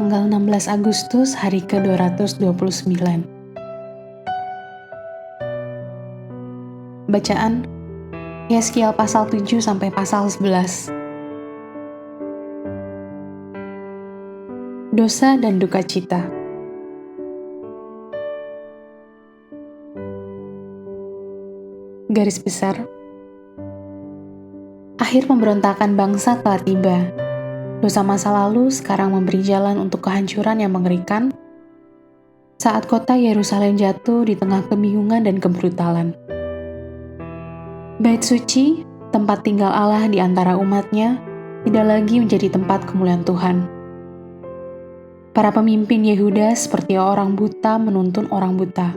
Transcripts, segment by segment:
tanggal 16 Agustus hari ke-229. Bacaan Yeskiel pasal 7 sampai pasal 11. Dosa dan duka cita. Garis besar. Akhir pemberontakan bangsa telah tiba. Dosa masa lalu sekarang memberi jalan untuk kehancuran yang mengerikan saat kota Yerusalem jatuh di tengah kebingungan dan kebrutalan. Bait suci, tempat tinggal Allah di antara umatnya, tidak lagi menjadi tempat kemuliaan Tuhan. Para pemimpin Yehuda seperti orang buta menuntun orang buta,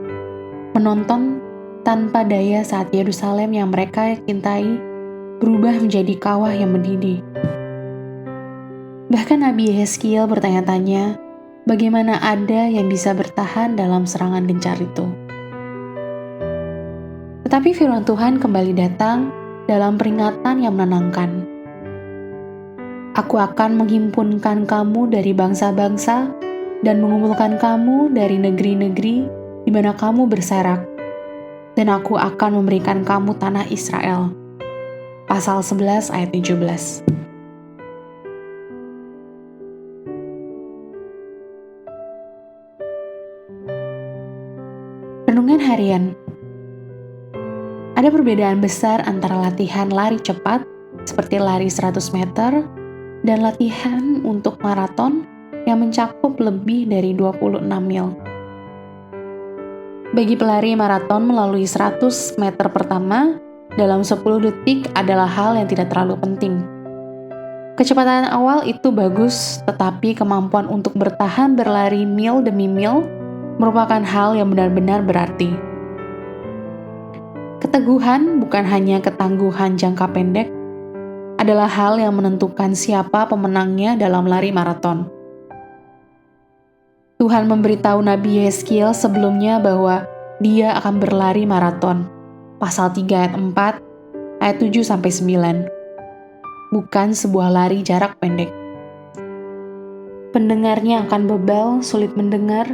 menonton tanpa daya saat Yerusalem yang mereka cintai berubah menjadi kawah yang mendidih. Bahkan Nabi Yeskiel bertanya-tanya, bagaimana ada yang bisa bertahan dalam serangan gencar itu. Tetapi firman Tuhan kembali datang dalam peringatan yang menenangkan. Aku akan menghimpunkan kamu dari bangsa-bangsa dan mengumpulkan kamu dari negeri-negeri di mana kamu berserak, dan aku akan memberikan kamu tanah Israel. Pasal 11 ayat 17. Renungan harian. Ada perbedaan besar antara latihan lari cepat, seperti lari 100 meter, dan latihan untuk maraton yang mencakup lebih dari 26 mil. Bagi pelari maraton melalui 100 meter pertama, dalam 10 detik adalah hal yang tidak terlalu penting. Kecepatan awal itu bagus, tetapi kemampuan untuk bertahan berlari mil demi mil merupakan hal yang benar-benar berarti. Keteguhan, bukan hanya ketangguhan jangka pendek, adalah hal yang menentukan siapa pemenangnya dalam lari maraton. Tuhan memberitahu Nabi Yeskiel sebelumnya bahwa dia akan berlari maraton. Pasal 3 ayat 4, ayat 7-9. Bukan sebuah lari jarak pendek. Pendengarnya akan bebal, sulit mendengar,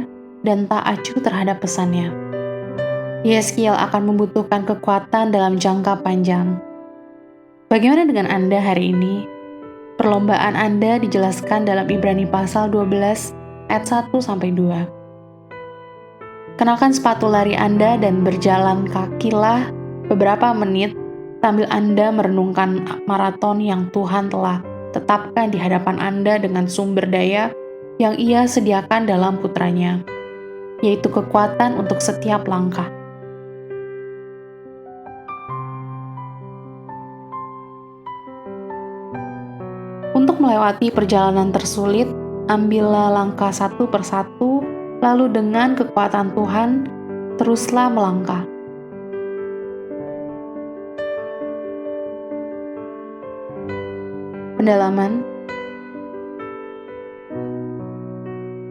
dan tak acuh terhadap pesannya. Yeskiel akan membutuhkan kekuatan dalam jangka panjang. Bagaimana dengan Anda hari ini? Perlombaan Anda dijelaskan dalam Ibrani pasal 12 ayat 1-2. Kenakan sepatu lari Anda dan berjalan kakilah beberapa menit sambil Anda merenungkan maraton yang Tuhan telah tetapkan di hadapan Anda dengan sumber daya yang Ia sediakan dalam Putranya, yaitu kekuatan untuk setiap langkah. Untuk melewati perjalanan tersulit, ambillah langkah satu persatu, lalu dengan kekuatan Tuhan, teruslah melangkah. Pendalaman.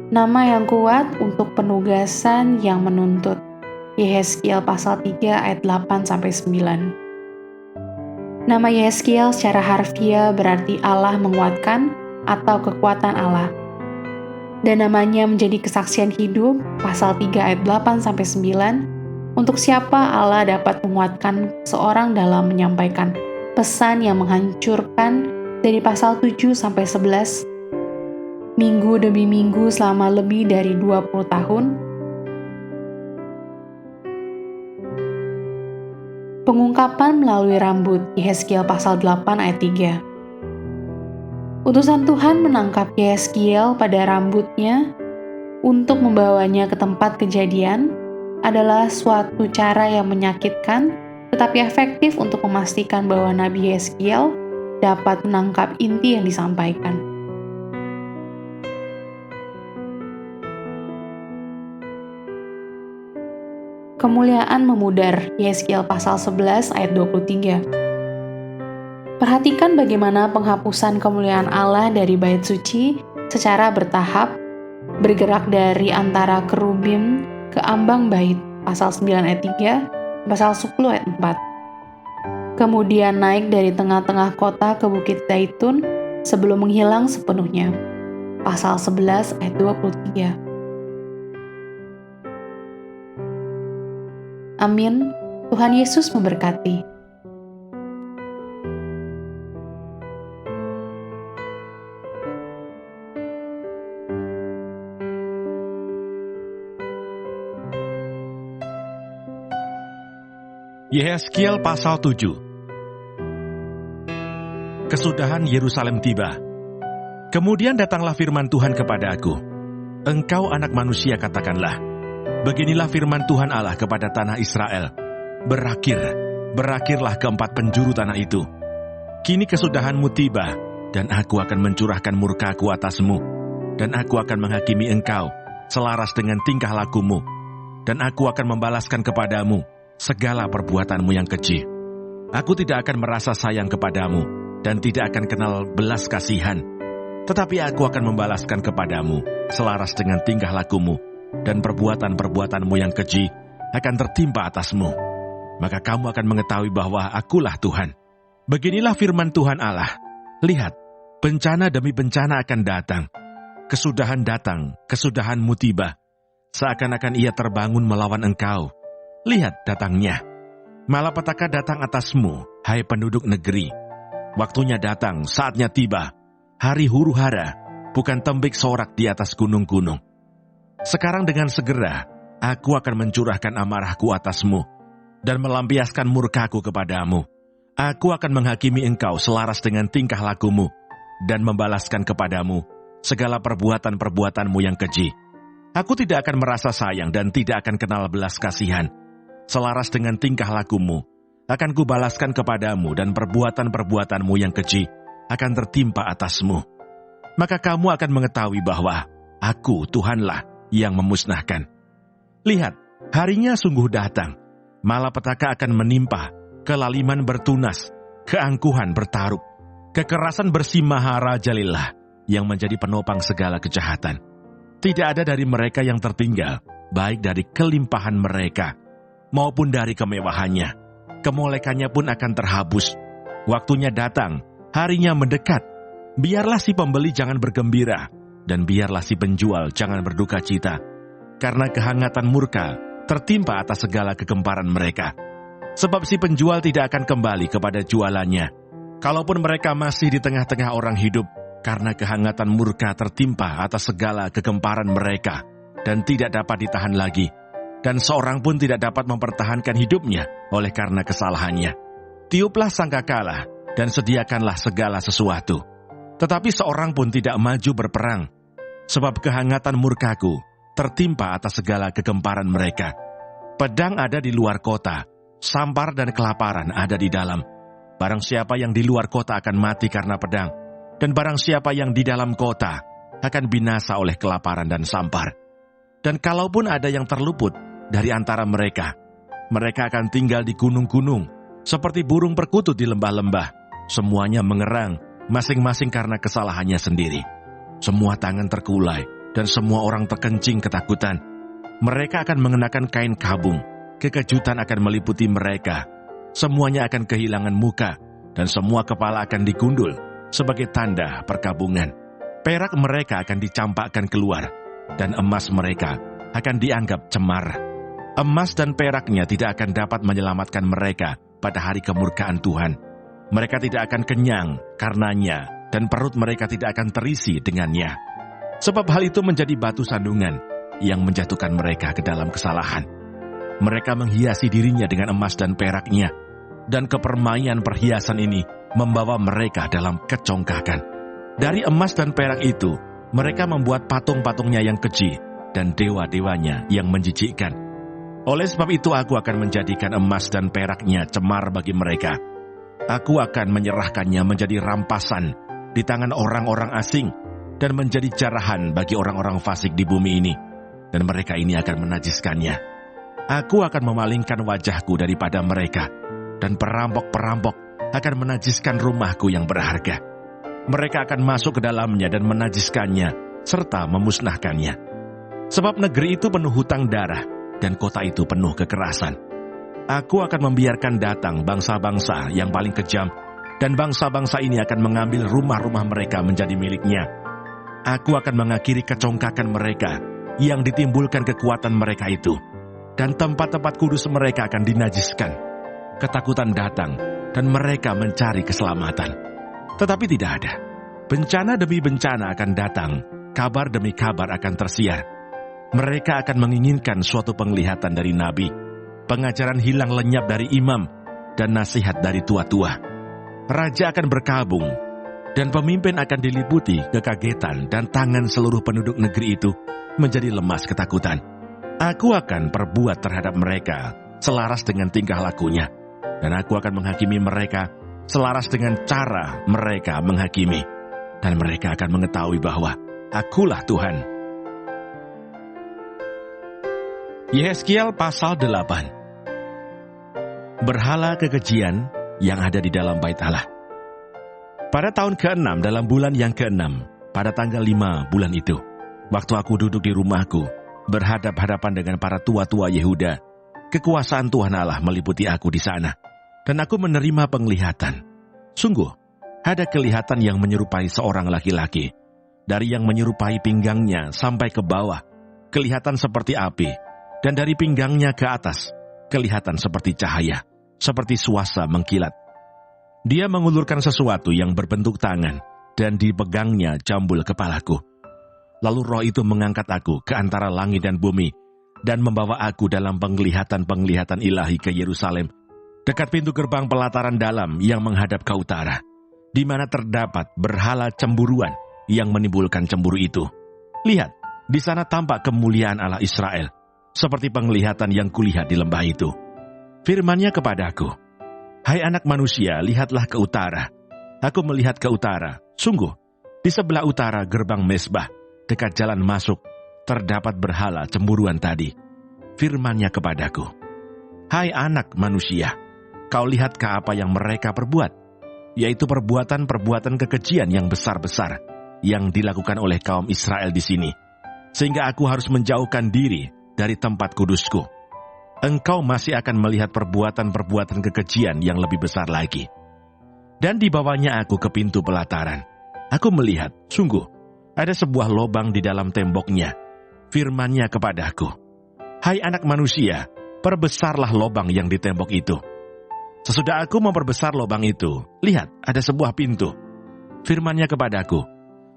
Nama yang kuat untuk penugasan yang menuntut. Yeskiel pasal 3 ayat 8-9. Nama Yeskiel secara harfiah berarti Allah menguatkan atau kekuatan Allah. Dan namanya menjadi kesaksian hidup, pasal 3 ayat 8-9, untuk siapa Allah dapat menguatkan seorang dalam menyampaikan pesan yang menghancurkan dari pasal 7-11, minggu demi minggu selama lebih dari 20 tahun. Pengungkapan melalui rambut, Yeskiel pasal 8 ayat 3. Utusan Tuhan menangkap Yeskiel pada rambutnya untuk membawanya ke tempat kejadian adalah suatu cara yang menyakitkan tetapi efektif untuk memastikan bahwa Nabi Yeskiel dapat menangkap inti yang disampaikan. Kemuliaan memudar, Yeskiel pasal 11 ayat 23. Perhatikan bagaimana penghapusan kemuliaan Allah dari bait suci secara bertahap, bergerak dari antara kerubim ke ambang bait, pasal 9 ayat 3, pasal 10 ayat 4. Kemudian naik dari tengah-tengah kota ke Bukit Zaitun sebelum menghilang sepenuhnya. pasal 11 ayat 23. Amin. Tuhan Yesus memberkati. Yehezkiel pasal 7. Kesudahan Yerusalem tiba. Kemudian datanglah firman Tuhan kepada aku. Engkau anak manusia, katakanlah, beginilah firman Tuhan Allah kepada tanah Israel. Berakhirlah keempat penjuru tanah itu. Kini kesudahanmu tiba, dan aku akan mencurahkan murkaku atasmu, dan aku akan menghakimi engkau selaras dengan tingkah lakumu, dan aku akan membalaskan kepadamu segala perbuatanmu yang keji. Aku tidak akan merasa sayang kepadamu, dan tidak akan kenal belas kasihan. Tetapi aku akan membalaskan kepadamu selaras dengan tingkah lakumu, dan perbuatan-perbuatanmu yang keji akan tertimpa atasmu. Maka kamu akan mengetahui bahwa akulah Tuhan. Beginilah firman Tuhan Allah. Lihat, bencana demi bencana akan datang. Kesudahan datang, kesudahanmu tiba. Seakan-akan ia terbangun melawan engkau. Lihat datangnya. Malapetaka datang atasmu, hai penduduk negeri. Waktunya datang, saatnya tiba. Hari huru-hara, bukan tembik sorak di atas gunung-gunung. Sekarang dengan segera, aku akan mencurahkan amarahku atasmu, dan melampiaskan murkaku kepadamu. Aku akan menghakimi engkau selaras dengan tingkah lakumu, dan membalaskan kepadamu segala perbuatan-perbuatanmu yang keji. Aku tidak akan merasa sayang dan tidak akan kenal belas kasihan. Selaras dengan tingkah lakumu, akan kubalaskan kepadamu, dan perbuatan-perbuatanmu yang keji akan tertimpa atasmu. Maka kamu akan mengetahui bahwa aku Tuhanlah yang memusnahkan. Lihat, harinya sungguh datang. Malapetaka akan menimpa, kelaliman bertunas, keangkuhan bertaruk, kekerasan bersimaharajalillah yang menjadi penopang segala kejahatan. Tidak ada dari mereka yang tertinggal, baik dari kelimpahan mereka maupun dari kemewahannya. Kemolekannya pun akan terhabus. Waktunya datang, harinya mendekat. Biarlah si pembeli jangan bergembira, dan biarlah si penjual jangan berduka cita, karena kehangatan murka tertimpa atas segala kegemparan mereka. Sebab si penjual tidak akan kembali kepada jualannya, kalaupun mereka masih di tengah-tengah orang hidup, karena kehangatan murka tertimpa atas segala kegemparan mereka, dan tidak dapat ditahan lagi. Dan seorang pun tidak dapat mempertahankan hidupnya oleh karena kesalahannya. Tiuplah sangkakala dan sediakanlah segala sesuatu. Tetapi seorang pun tidak maju berperang, sebab kehangatan murkaku tertimpa atas segala kegemparan mereka. Pedang ada di luar kota, sampar dan kelaparan ada di dalam. Barang siapa yang di luar kota akan mati karena pedang, dan barang siapa yang di dalam kota akan binasa oleh kelaparan dan sampar. Dan kalaupun ada yang terluput dari antara mereka akan tinggal di gunung-gunung, seperti burung perkutut di lembah-lembah. Semuanya mengerang, masing-masing karena kesalahannya sendiri. Semua tangan terkulai, dan semua orang terkencing ketakutan. Mereka akan mengenakan kain kabung, kekejutan akan meliputi mereka. Semuanya akan kehilangan muka, dan semua kepala akan digundul, sebagai tanda perkabungan. Perak mereka akan dicampakkan keluar, dan emas mereka akan dianggap cemar. Emas dan peraknya tidak akan dapat menyelamatkan mereka pada hari kemurkaan Tuhan. Mereka tidak akan kenyang karenanya, dan perut mereka tidak akan terisi dengannya. Sebab hal itu menjadi batu sandungan yang menjatuhkan mereka ke dalam kesalahan. Mereka menghiasi dirinya dengan emas dan peraknya, dan kepermaian perhiasan ini membawa mereka dalam kecongkakan. Dari emas dan perak itu, mereka membuat patung-patungnya yang keji, dan dewa-dewanya yang menjijikkan. Oleh sebab itu aku akan menjadikan emas dan peraknya cemar bagi mereka. Aku akan menyerahkannya menjadi rampasan di tangan orang-orang asing, dan menjadi jarahan bagi orang-orang fasik di bumi ini, dan mereka ini akan menajiskannya. Aku akan memalingkan wajahku daripada mereka, dan perampok-perampok akan menajiskan rumahku yang berharga. Mereka akan masuk ke dalamnya dan menajiskannya, serta memusnahkannya. Sebab negeri itu penuh hutang darah, dan kota itu penuh kekerasan. Aku akan membiarkan datang bangsa-bangsa yang paling kejam, dan bangsa-bangsa ini akan mengambil rumah-rumah mereka menjadi miliknya. aku akan mengakhiri kecongkakan mereka yang ditimbulkan kekuatan mereka itu, dan tempat-tempat kudus mereka akan dinajiskan. Ketakutan datang, dan mereka mencari keselamatan. Tetapi tidak ada. Bencana demi bencana akan datang, kabar demi kabar akan tersiar. Mereka akan menginginkan suatu penglihatan dari nabi, pengajaran hilang lenyap dari imam, dan nasihat dari tua-tua. Raja akan berkabung, dan pemimpin akan diliputi kekagetan, dan tangan seluruh penduduk negeri itu menjadi lemas ketakutan. Aku akan perbuat terhadap mereka selaras dengan tingkah lakunya, dan aku akan menghakimi mereka selaras dengan cara mereka menghakimi. Dan mereka akan mengetahui bahwa akulah Tuhan. Yehezkiel pasal 8. Berhala kekejian yang ada di dalam bait Allah. Pada tahun ke-6 dalam bulan yang ke-6, pada tanggal 5 bulan itu, waktu aku duduk di rumahku, berhadap-hadapan dengan para tua-tua Yehuda, kekuasaan Tuhan Allah meliputi aku di sana, dan aku menerima penglihatan. Sungguh, ada kelihatan yang menyerupai seorang laki-laki. Dari yang menyerupai pinggangnya sampai ke bawah, kelihatan seperti api, dan dari pinggangnya ke atas, kelihatan seperti cahaya, seperti suasa mengkilat. Dia mengulurkan sesuatu yang berbentuk tangan, dan dipegangnya jambul kepalaku. Lalu roh itu mengangkat aku ke antara langit dan bumi, dan membawa aku dalam penglihatan-penglihatan ilahi ke Yerusalem, dekat pintu gerbang pelataran dalam yang menghadap ke utara, di mana terdapat berhala cemburuan yang menimbulkan cemburu itu. Lihat, di sana tampak kemuliaan Allah Israel, seperti penglihatan yang kulihat di lembah itu. Firman-Nya kepadaku, "Hai anak manusia, lihatlah ke utara." Aku melihat ke utara, sungguh, di sebelah utara gerbang mezbah, dekat jalan masuk, terdapat berhala cemburuan tadi. Firman-Nya kepadaku, "Hai anak manusia, kau lihatkah apa yang mereka perbuat? Yaitu perbuatan-perbuatan kekejian yang besar-besar yang dilakukan oleh kaum Israel di sini, sehingga aku harus menjauhkan diri dari tempat kudusku. Engkau masih akan melihat perbuatan-perbuatan kekejian yang lebih besar lagi." Dan dibawanya aku ke pintu pelataran. Aku melihat, sungguh, ada sebuah lobang di dalam temboknya. Firman-Nya kepadaku, "Hai anak manusia, perbesarlah lobang yang di tembok itu." Sesudah aku memperbesar lobang itu, lihat, ada sebuah pintu. Firman-Nya kepadaku,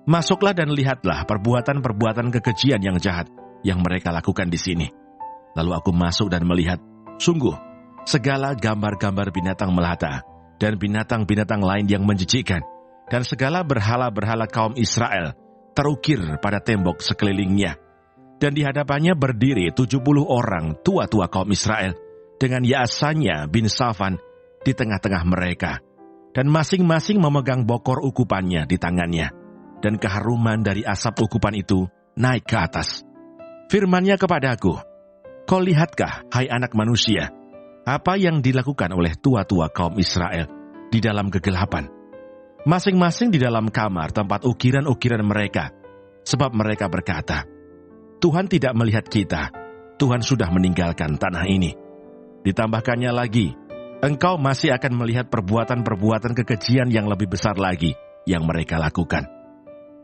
"Masuklah dan lihatlah perbuatan-perbuatan kekejian yang jahat yang mereka lakukan di sini." Lalu aku masuk dan melihat, sungguh, segala gambar-gambar binatang melata dan binatang-binatang lain yang menjijikkan, dan segala berhala-berhala kaum Israel terukir pada tembok sekelilingnya. Dan di hadapannya berdiri 70 orang tua-tua kaum Israel, dengan Yaasanya bin Safan di tengah-tengah mereka, dan masing-masing memegang bokor ukupannya di tangannya, dan keharuman dari asap ukupan itu naik ke atas. Firman-Nya kepadaku, "Kau lihatkah, hai anak manusia, apa yang dilakukan oleh tua-tua kaum Israel di dalam kegelapan? Masing-masing di dalam kamar tempat ukiran-ukiran mereka, sebab mereka berkata, 'Tuhan tidak melihat kita, Tuhan sudah meninggalkan tanah ini.' Ditambahkannya lagi, engkau masih akan melihat perbuatan-perbuatan kekejian yang lebih besar lagi yang mereka lakukan."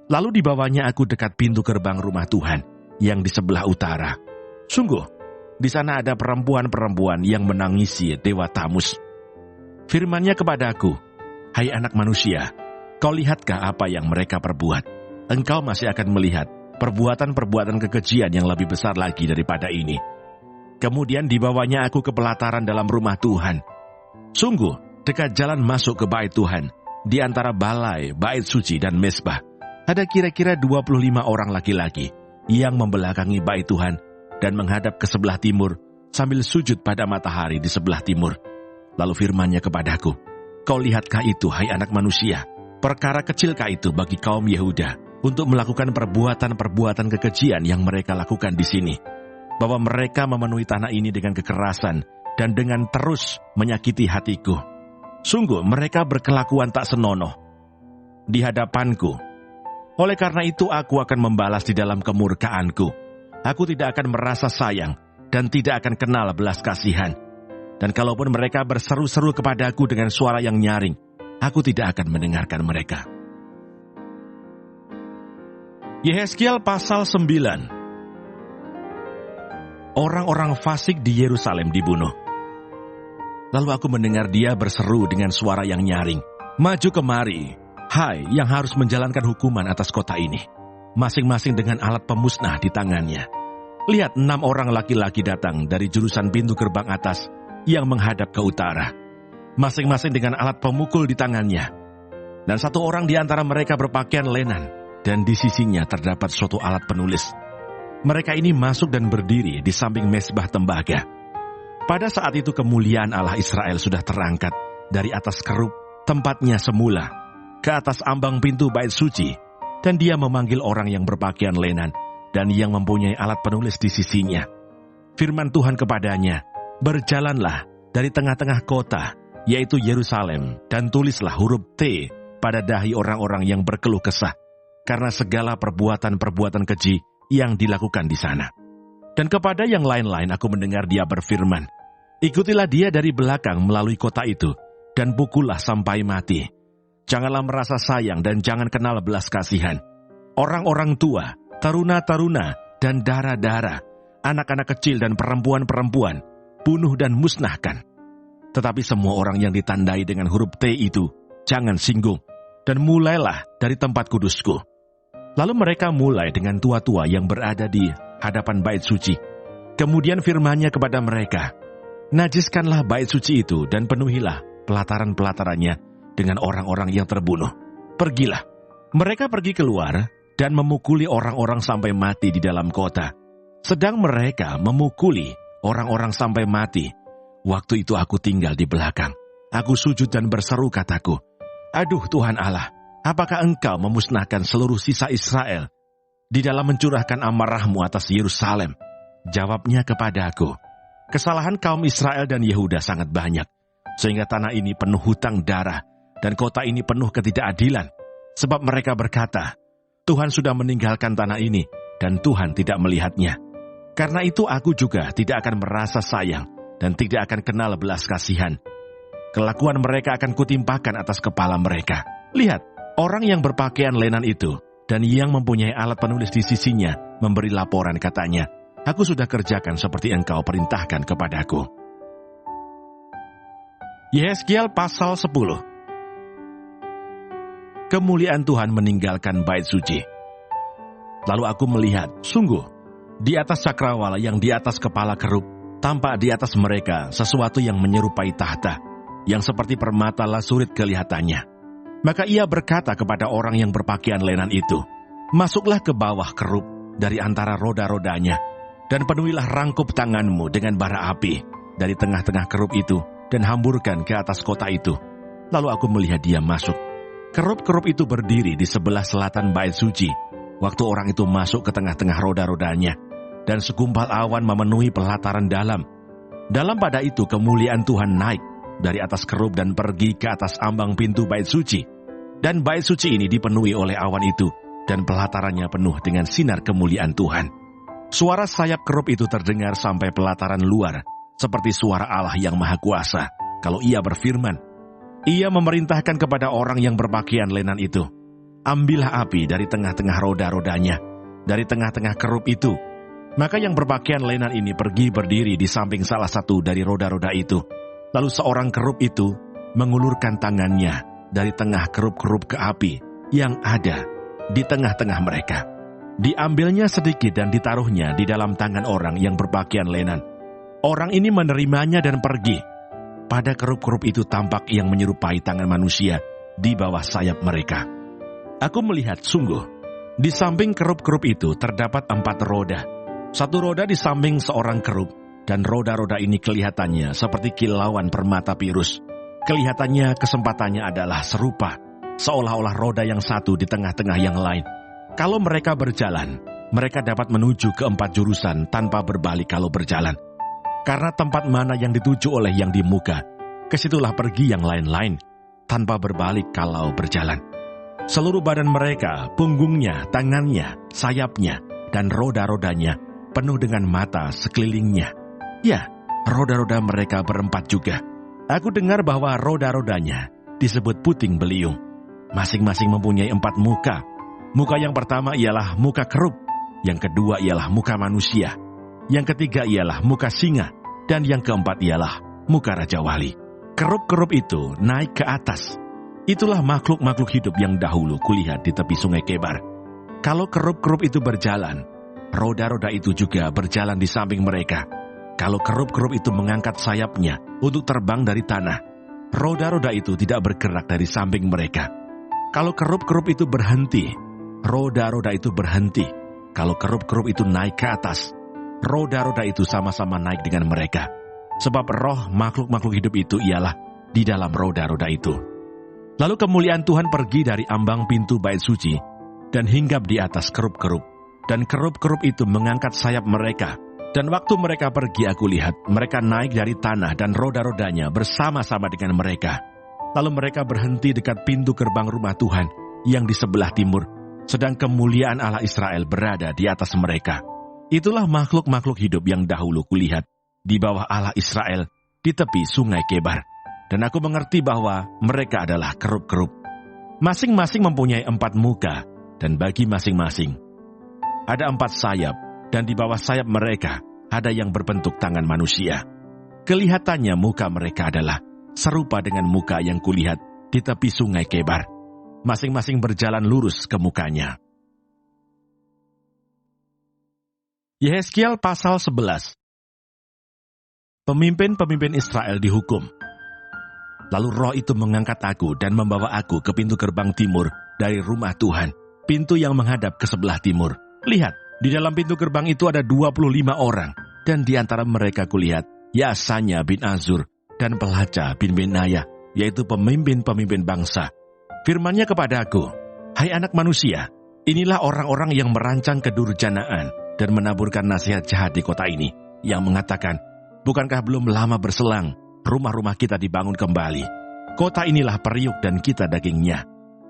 Lalu dibawanya aku dekat pintu gerbang rumah Tuhan yang di sebelah utara. Sungguh, di sana ada perempuan-perempuan yang menangisi Dewa Tamus. Firman-Nya kepadaku, "Hai anak manusia, kau lihatkah apa yang mereka perbuat? Engkau masih akan melihat perbuatan-perbuatan kekejian yang lebih besar lagi daripada ini." Kemudian dibawanya aku ke pelataran dalam rumah Tuhan. Sungguh, dekat jalan masuk ke bait Tuhan, di antara balai, bait suci dan mezbah, ada kira-kira 25 orang laki-laki yang membelakangi bait Tuhan dan menghadap ke sebelah timur sambil sujud pada matahari di sebelah timur. Lalu firman-Nya kepadaku, "Kau lihatkah itu, hai anak manusia? Perkara kecilkah itu bagi kaum Yehuda untuk melakukan perbuatan-perbuatan kekejian yang mereka lakukan di sini? Bahwa mereka memenuhi tanah ini dengan kekerasan dan dengan terus menyakiti hatiku. Sungguh mereka berkelakuan tak senonoh di hadapanku. Oleh karena itu aku akan membalas di dalam kemurkaanku. Aku tidak akan merasa sayang dan tidak akan kenal belas kasihan. Dan kalaupun mereka berseru-seru kepadaku dengan suara yang nyaring, aku tidak akan mendengarkan mereka." Yehezkiel pasal 9. Orang-orang fasik di Yerusalem dibunuh. Lalu aku mendengar dia berseru dengan suara yang nyaring, "Maju kemari, hai yang harus menjalankan hukuman atas kota ini, masing-masing dengan alat pemusnah di tangannya." Lihat 6 orang laki-laki datang dari jurusan pintu gerbang atas yang menghadap ke utara, masing-masing dengan alat pemukul di tangannya. Dan 1 orang di antara mereka berpakaian lenan, dan di sisinya terdapat suatu alat penulis. Mereka ini masuk dan berdiri di samping mezbah tembaga. Pada saat itu kemuliaan Allah Israel sudah terangkat dari atas kerub tempatnya semula ke atas ambang pintu bait suci, dan dia memanggil orang yang berpakaian lenan dan yang mempunyai alat penulis di sisinya. Firman Tuhan kepadanya, "Berjalanlah dari tengah-tengah kota, yaitu Yerusalem, dan tulislah huruf T pada dahi orang-orang yang berkeluh kesah, karena segala perbuatan-perbuatan keji yang dilakukan di sana." Dan kepada yang lain-lain aku mendengar dia berfirman, "Ikutilah dia dari belakang melalui kota itu, dan pukullah sampai mati. Janganlah merasa sayang dan jangan kenal belas kasihan. Orang-orang tua, taruna-taruna, dan dara-dara, anak-anak kecil dan perempuan-perempuan, bunuh dan musnahkan. Tetapi semua orang yang ditandai dengan huruf T itu, jangan singgung, dan mulailah dari tempat kudusku." Lalu mereka mulai dengan tua-tua yang berada di hadapan bait suci. Kemudian firman-Nya kepada mereka, "Najiskanlah bait suci itu dan penuhilah pelataran-pelatarannya dengan orang-orang yang terbunuh. Pergilah." Mereka pergi keluar dan memukuli orang-orang sampai mati di dalam kota. Sedang mereka memukuli orang-orang sampai mati, waktu itu aku tinggal di belakang. Aku sujud dan berseru, kataku, "Aduh Tuhan Allah, apakah Engkau memusnahkan seluruh sisa Israel di dalam mencurahkan amarah-Mu atas Yerusalem?" Jawabnya kepadaku, "Kesalahan kaum Israel dan Yehuda sangat banyak, sehingga tanah ini penuh hutang darah, dan kota ini penuh ketidakadilan. Sebab mereka berkata, Tuhan sudah meninggalkan tanah ini, dan Tuhan tidak melihatnya. Karena itu aku juga tidak akan merasa sayang, dan tidak akan kenal belas kasihan. Kelakuan mereka akan kutimpakan atas kepala mereka. Lihat, orang yang berpakaian lenan itu, dan yang mempunyai alat penulis di sisinya, memberi laporan, katanya, Aku sudah kerjakan seperti Engkau perintahkan kepadaku." Yehezkiel pasal 10. Kemuliaan Tuhan meninggalkan bait suci. Lalu aku melihat, sungguh, di atas cakrawala yang di atas kepala kerub, tampak di atas mereka sesuatu yang menyerupai tahta, yang seperti permata lasurit kelihatannya. Maka ia berkata kepada orang yang berpakaian lenan itu, "Masuklah ke bawah kerub dari antara roda-rodanya, dan penuhilah rangkup tanganmu dengan bara api dari tengah-tengah kerub itu, dan hamburkan ke atas kota itu." Lalu aku melihat dia masuk. Kerub-kerub itu berdiri di sebelah selatan bait suci, waktu orang itu masuk ke tengah-tengah roda-rodanya, dan segumpal awan memenuhi pelataran dalam. Dalam pada itu kemuliaan Tuhan naik dari atas kerub dan pergi ke atas ambang pintu bait suci. Dan bait suci ini dipenuhi oleh awan itu, dan pelatarannya penuh dengan sinar kemuliaan Tuhan. Suara sayap kerub itu terdengar sampai pelataran luar, seperti suara Allah yang Maha Kuasa, kalau ia berfirman. Ia memerintahkan kepada orang yang berpakaian lenan itu, "Ambillah api dari tengah-tengah roda-rodanya, dari tengah-tengah kerub itu." Maka yang berpakaian lenan ini pergi berdiri di samping salah satu dari roda-roda itu. Lalu seorang kerub itu mengulurkan tangannya dari tengah kerub-kerub ke api yang ada di tengah-tengah mereka. Diambilnya sedikit dan ditaruhnya di dalam tangan orang yang berpakaian lenan. Orang ini menerimanya dan pergi. Pada kerub-kerub itu tampak yang menyerupai tangan manusia di bawah sayap mereka. Aku melihat sungguh, di samping kerub-kerub itu terdapat 4 roda. 1 roda di samping seorang kerub, dan roda-roda ini kelihatannya seperti kilauan permata pirus. Kelihatannya kesempatannya adalah serupa, seolah-olah roda yang satu di tengah-tengah yang lain. Kalau mereka berjalan, mereka dapat menuju ke 4 jurusan tanpa berbalik kalau berjalan. Karena tempat mana yang dituju oleh yang di muka, kesitulah pergi yang lain-lain, tanpa berbalik kalau berjalan. Seluruh badan mereka, punggungnya, tangannya, sayapnya, dan roda-rodanya penuh dengan mata sekelilingnya. Ya, roda-roda mereka berempat juga. Aku dengar bahwa roda-rodanya disebut puting beliung. Masing-masing mempunyai 4 muka. Muka yang pertama ialah muka kerub, yang kedua ialah muka manusia, yang ketiga ialah muka singa, dan yang keempat ialah muka Raja Wali. Kerub-kerub itu naik ke atas. Itulah makhluk-makhluk hidup yang dahulu kulihat di tepi sungai Kebar. Kalau kerub-kerub itu berjalan, roda-roda itu juga berjalan di samping mereka. Kalau kerub-kerub itu mengangkat sayapnya untuk terbang dari tanah, roda-roda itu tidak bergerak dari samping mereka. Kalau kerub-kerub itu berhenti, roda-roda itu berhenti. Kalau kerub-kerub itu naik ke atas, roda-roda itu sama-sama naik dengan mereka. Sebab roh makhluk-makhluk hidup itu ialah di dalam roda-roda itu. Lalu kemuliaan Tuhan pergi dari ambang pintu bait suci dan hinggap di atas kerub-kerub. Dan kerub-kerub itu mengangkat sayap mereka. Dan waktu mereka pergi, aku lihat mereka naik dari tanah dan roda-rodanya bersama-sama dengan mereka. Lalu mereka berhenti dekat pintu gerbang rumah Tuhan yang di sebelah timur, sedang kemuliaan Allah Israel berada di atas mereka. Itulah makhluk-makhluk hidup yang dahulu kulihat di bawah Allah Israel di tepi sungai Kebar. Dan aku mengerti bahwa mereka adalah kerub-kerub. Masing-masing mempunyai 4 muka, dan bagi masing-masing ada 4 sayap, dan di bawah sayap mereka ada yang berbentuk tangan manusia. Kelihatannya muka mereka adalah serupa dengan muka yang kulihat di tepi sungai Kebar. Masing-masing berjalan lurus ke mukanya. Yehezkiel pasal 11. Pemimpin-pemimpin Israel dihukum. Lalu roh itu mengangkat aku dan membawa aku ke pintu gerbang timur dari rumah Tuhan, pintu yang menghadap ke sebelah timur. Lihat, di dalam pintu gerbang itu ada 25 orang, dan di antara mereka kulihat Yasanya bin Azur dan Pelaca bin Benaya, yaitu pemimpin-pemimpin bangsa. Firman-Nya kepada aku, "Hai anak manusia, inilah orang-orang yang merancang kedurjanaan dan menaburkan nasihat jahat di kota ini, yang mengatakan, bukankah belum lama berselang rumah-rumah kita dibangun kembali? Kota inilah periuk dan kita dagingnya.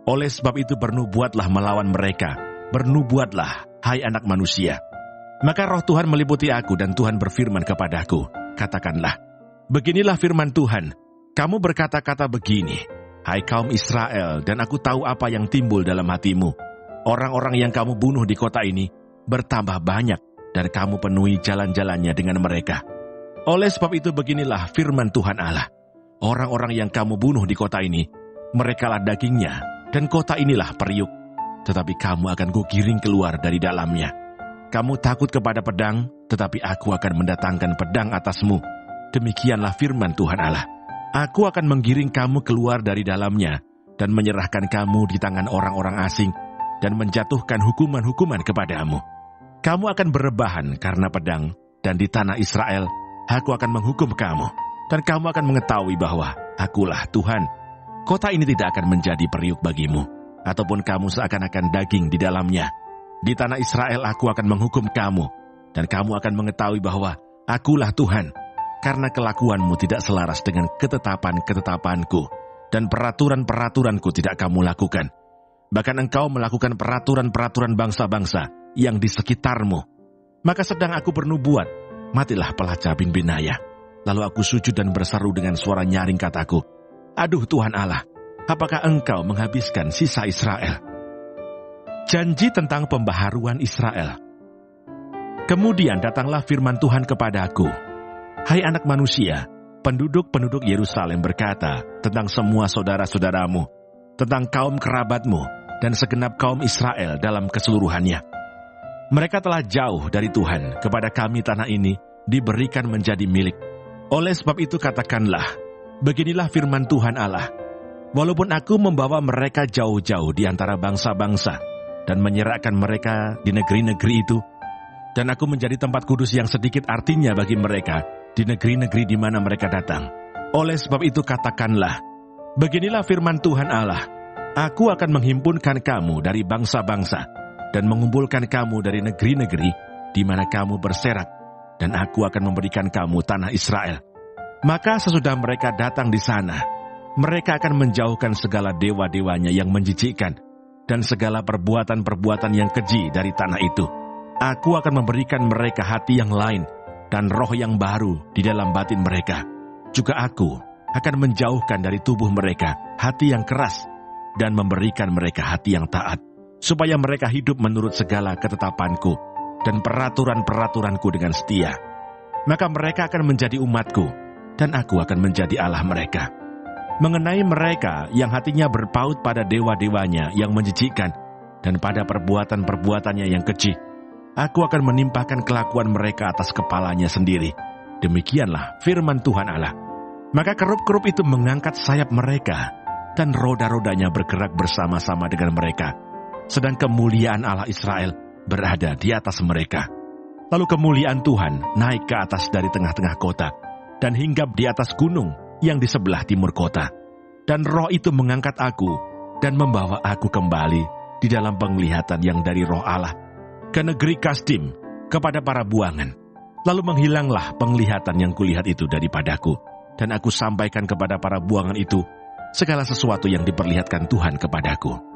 Oleh sebab itu bernubuatlah melawan mereka, bernubuatlah, hai anak manusia." Maka roh Tuhan meliputi aku dan Tuhan berfirman kepadaku, "Katakanlah, beginilah firman Tuhan, kamu berkata-kata begini, hai kaum Israel, dan aku tahu apa yang timbul dalam hatimu. Orang-orang yang kamu bunuh di kota ini bertambah banyak, dan kamu penuhi jalan-jalannya dengan mereka. Oleh sebab itu beginilah firman Tuhan Allah, orang-orang yang kamu bunuh di kota ini, merekalah dagingnya, dan kota inilah periuk. Tetapi kamu akan kugiring keluar dari dalamnya. Kamu takut kepada pedang, tetapi aku akan mendatangkan pedang atasmu. Demikianlah firman Tuhan Allah. Aku akan menggiring kamu keluar dari dalamnya, dan menyerahkan kamu di tangan orang-orang asing, dan menjatuhkan hukuman-hukuman kepadamu. Kamu akan berebahan karena pedang, dan di tanah Israel aku akan menghukum kamu, dan kamu akan mengetahui bahwa akulah Tuhan. Kota ini tidak akan menjadi periuk bagimu, ataupun kamu seakan-akan daging di dalamnya. Di tanah Israel aku akan menghukum kamu, dan kamu akan mengetahui bahwa akulah Tuhan, karena kelakuanmu tidak selaras dengan ketetapan-ketetapanku, dan peraturan-peraturanku tidak kamu lakukan. Bahkan engkau melakukan peraturan-peraturan bangsa-bangsa yang di sekitarmu. Maka sedang aku bernubuat, matilah Pelaca bin Benaya. Lalu aku sujud dan berseru dengan suara nyaring, kataku, aduh Tuhan Allah, apakah engkau menghabiskan sisa Israel? Janji tentang pembaharuan Israel. Kemudian datanglah firman Tuhan kepadaku, hai anak manusia, penduduk-penduduk Yerusalem berkata tentang semua saudara-saudaramu, tentang kaum kerabatmu, dan segenap kaum Israel dalam keseluruhannya. Mereka telah jauh dari Tuhan, kepada kami tanah ini diberikan menjadi milik. Oleh sebab itu katakanlah, beginilah firman Tuhan Allah, walaupun aku membawa mereka jauh-jauh di antara bangsa-bangsa, dan menyerahkan mereka di negeri-negeri itu, dan aku menjadi tempat kudus yang sedikit artinya bagi mereka di negeri-negeri di mana mereka datang. Oleh sebab itu katakanlah, beginilah firman Tuhan Allah, aku akan menghimpunkan kamu dari bangsa-bangsa, dan mengumpulkan kamu dari negeri-negeri di mana kamu berserak, dan aku akan memberikan kamu tanah Israel. Maka sesudah mereka datang di sana, mereka akan menjauhkan segala dewa-dewanya yang menjijikkan, dan segala perbuatan-perbuatan yang keji dari tanah itu. Aku akan memberikan mereka hati yang lain, dan roh yang baru di dalam batin mereka. Juga aku akan menjauhkan dari tubuh mereka hati yang keras, dan memberikan mereka hati yang taat, supaya mereka hidup menurut segala ketetapanku dan peraturan-peraturanku dengan setia. Maka mereka akan menjadi umatku, dan aku akan menjadi Allah mereka. Mengenai mereka yang hatinya berpaut pada dewa-dewanya yang menjijikkan dan pada perbuatan-perbuatannya yang keji, aku akan menimpakan kelakuan mereka atas kepalanya sendiri. Demikianlah firman Tuhan Allah. Maka kerup-kerup itu mengangkat sayap mereka, dan roda-rodanya bergerak bersama-sama dengan mereka, sedang kemuliaan Allah Israel berada di atas mereka. Lalu kemuliaan Tuhan naik ke atas dari tengah-tengah kota, dan hinggap di atas gunung yang di sebelah timur kota. Dan roh itu mengangkat aku, dan membawa aku kembali di dalam penglihatan yang dari roh Allah, ke negeri Kasdim, kepada para buangan. Lalu menghilanglah penglihatan yang kulihat itu daripadaku, dan aku sampaikan kepada para buangan itu segala sesuatu yang diperlihatkan Tuhan kepadaku.